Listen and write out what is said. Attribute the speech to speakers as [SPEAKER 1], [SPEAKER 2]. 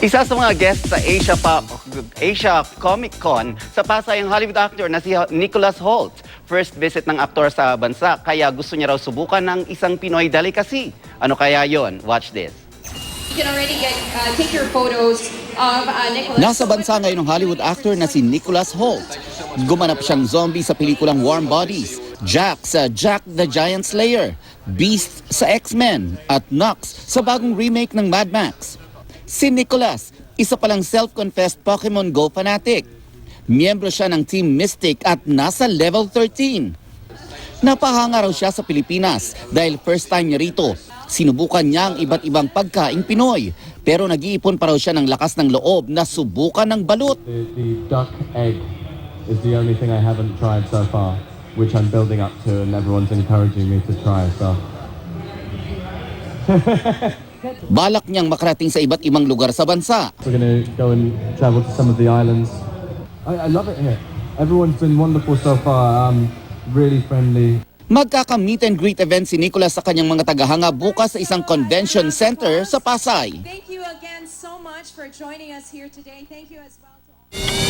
[SPEAKER 1] Isa sa mga guests sa Asia Comic Con sa Pasay ang Hollywood actor na si Nicholas Hoult. First visit ng aktor sa bansa, kaya gusto niya raw subukan ng isang Pinoy delicacy. Ano kaya yon? Watch this.
[SPEAKER 2] You can already take your photos of Nicholas.
[SPEAKER 1] Nasa bansa ngayon ng Hollywood actor na si Nicholas Hoult. Gumanap siyang zombie sa pelikulang Warm Bodies, Jack sa Jack the Giant Slayer, Beast sa X-Men, at Nox sa bagong remake ng Mad Max. Si Nicholas, isa palang self-confessed Pokemon Go fanatic. Miyembro siya ng Team Mystic at nasa level 13. Napahanga raw siya sa Pilipinas dahil first time niya rito. Sinubukan niya ang iba't ibang pagkaing Pinoy, pero nag-iipon pa raw siya ng lakas ng loob na subukan ng balut.
[SPEAKER 3] The duck egg is the only thing I haven't tried so far, which I'm building up to and everyone's encouraging me to try. So.
[SPEAKER 1] Balak niyang makarating sa iba't ibang lugar sa bansa.
[SPEAKER 3] We're going to go and travel to some of the islands. I love it here. Everyone's been wonderful so far, really friendly.
[SPEAKER 1] Magkaka-meet and greet event si Nicholas sa kanyang mga tagahanga bukas sa isang convention center sa Pasay.
[SPEAKER 2] Thank you again so much for joining us here today. Thank you as well to all.